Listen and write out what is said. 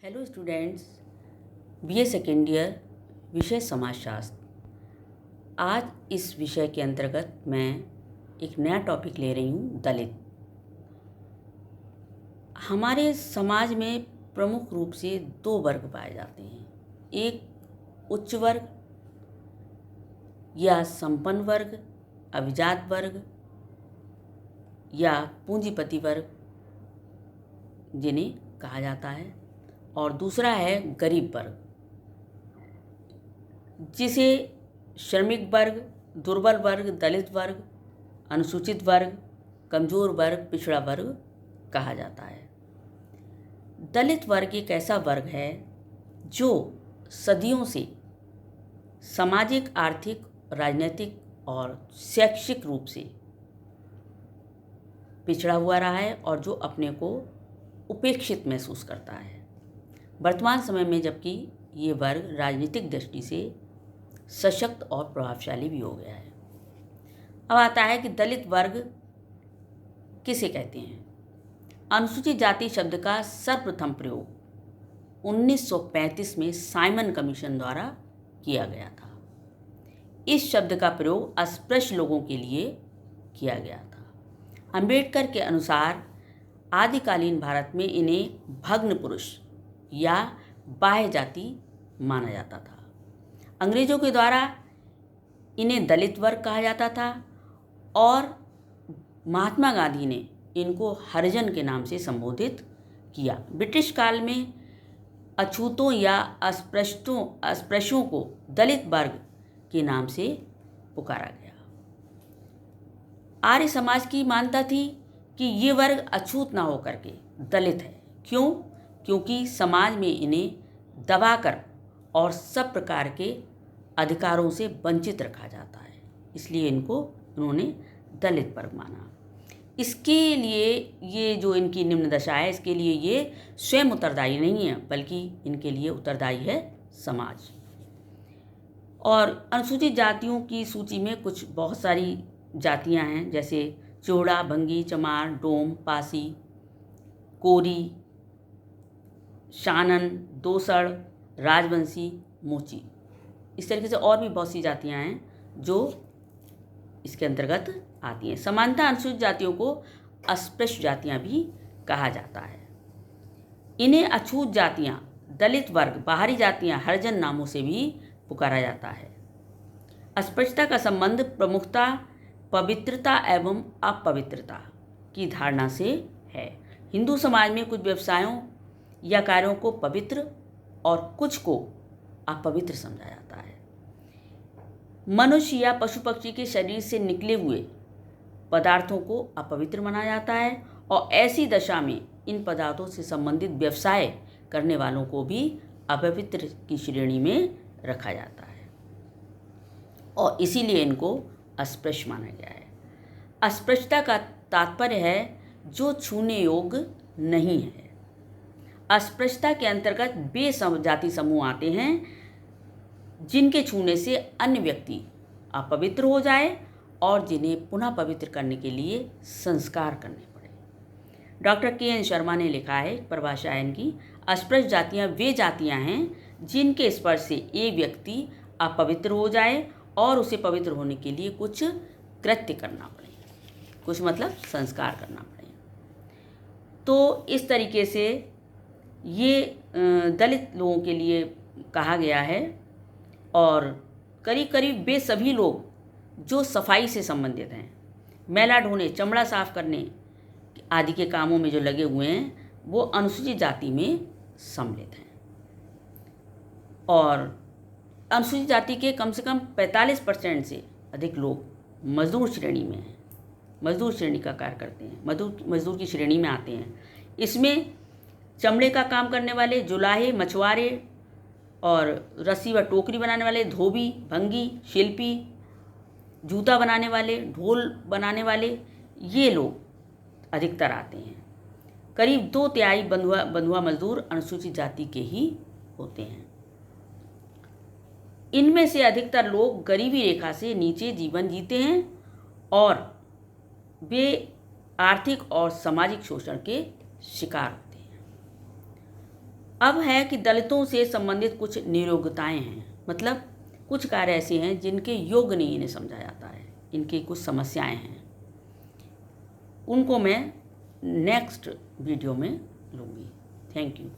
Hello students, BA second year, विषय समाजशास्त्र। आज इस विषय के अंतर्गत मैं एक नया टॉपिक ले रही हूँ, दलित। हमारे समाज में प्रमुख रूप से दो वर्ग पाए जाते हैं, एक उच्च वर्ग या संपन्न वर्ग, अभिजात वर्ग या पूंजीपति वर्ग जिन्हें कहा जाता है, और दूसरा है गरीब वर्ग, जिसे श्रमिक वर्ग, दुर्बल वर्ग, दलित वर्ग, अनुसूचित वर्ग, कमजोर वर्ग, पिछड़ा वर्ग कहा जाता है। दलित वर्ग एक ऐसा वर्ग है जो सदियों से सामाजिक, आर्थिक, राजनीतिक और शैक्षिक रूप से पिछड़ा हुआ रहा है और जो अपने को उपेक्षित महसूस करता है। वर्तमान समय में जबकि ये वर्ग राजनीतिक दृष्टि से सशक्त और प्रभावशाली भी हो गया है। अब आता है कि दलित वर्ग किसे कहते हैं। अनुसूचित जाति शब्द का सर्वप्रथम प्रयोग 1935 में साइमन कमीशन द्वारा किया गया था। इस शब्द का प्रयोग अस्पृश्य लोगों के लिए किया गया था। अंबेडकर के अनुसार आदिकालीन भारत में इन्हें भग्न पुरुष या बाह्य जाति माना जाता था। अंग्रेजों के द्वारा इन्हें दलित वर्ग कहा जाता था और महात्मा गांधी ने इनको हरिजन के नाम से संबोधित किया। ब्रिटिश काल में अछूतों या अस्पृश्यों को दलित वर्ग के नाम से पुकारा गया। आर्य समाज की मान्यता थी कि ये वर्ग अछूत ना होकर के दलित है। क्यों? क्योंकि समाज में इन्हें दबाकर और सब प्रकार के अधिकारों से वंचित रखा जाता है, इसलिए इनको उन्होंने दलित वर्ग माना। इसके लिए ये जो इनकी निम्न दशा है, इसके लिए ये स्वयं उत्तरदायी नहीं है, बल्कि इनके लिए उत्तरदायी है समाज। और अनुसूचित जातियों की सूची में कुछ बहुत सारी जातियां हैं, जैसे चोड़ा, भंगी, चमार, डोम, पासी, कोरी, शानन, दोसड़, राजवंशी, मोची। इस तरीके से और भी बहुत सी जातियां हैं जो इसके अंतर्गत आती हैं। समानता अनुसूचित जातियों को अस्पृश्य जातियां भी कहा जाता है। इन्हें अछूत जातियां, दलित वर्ग, बाहरी जातियां, हरिजन नामों से भी पुकारा जाता है। अस्पृश्यता का संबंध प्रमुखता पवित्रता एवं अपवित्रता की धारणा से है। हिंदू समाज में कुछ व्यवसायों या कार्यों को पवित्र और कुछ को अपवित्र समझा जाता है। मनुष्य या पशु पक्षी के शरीर से निकले हुए पदार्थों को अपवित्र माना जाता है और ऐसी दशा में इन पदार्थों से संबंधित व्यवसाय करने वालों को भी अपवित्र की श्रेणी में रखा जाता है और इसीलिए इनको अस्पृश्य माना गया है। अस्पृश्यता का तात्पर्य है जो छूने योग्य नहीं है। अस्पृश्यता के अंतर्गत वे जाति समूह आते हैं जिनके छूने से अन्य व्यक्ति अपवित्र हो जाए और जिन्हें पुनः पवित्र करने के लिए संस्कार करने पड़े। Doctor K. N.. शर्मा ने लिखा है, परिभाषा है इनकी, अस्पृश्य जातियाँ वे जातियाँ हैं जिनके स्पर्श से एक व्यक्ति अपवित्र हो जाए और उसे पवित्र होने के लिए कुछ कृत्य करना पड़े, कुछ मतलब संस्कार करना पड़े। तो इस तरीके से ये दलित लोगों के लिए कहा गया है और करीब करीब वे सभी लोग जो सफाई से संबंधित हैं, मैला ढोने, चमड़ा साफ करने आदि के कामों में जो लगे हुए हैं, वो अनुसूचित जाति में सम्मिलित हैं। और अनुसूचित जाति के कम से कम 45% से अधिक लोग मजदूर श्रेणी में हैं, मजदूर श्रेणी का कार्य करते हैं, मजदूर की श्रेणी में आते हैं। इसमें चमड़े का काम करने वाले, जुलाहे, मछुआरे और रस्सी व टोकरी बनाने वाले, धोबी, भंगी, शिल्पी, जूता बनाने वाले, ढोल बनाने वाले, ये लोग अधिकतर आते हैं। करीब 2/3 बंधुआ मजदूर अनुसूचित जाति के ही होते हैं। इनमें से अधिकतर लोग गरीबी रेखा से नीचे जीवन जीते हैं और वे आर्थिक और सामाजिक शोषण के शिकार होते हैं। अब है कि दलितों से संबंधित कुछ नियोग्यताएं हैं, मतलब कुछ कार्य ऐसे हैं जिनके योग्य नहीं इन्हें समझा जाता है, इनकी कुछ समस्याएं हैं, उनको मैं नेक्स्ट वीडियो में लूँगी। Thank you.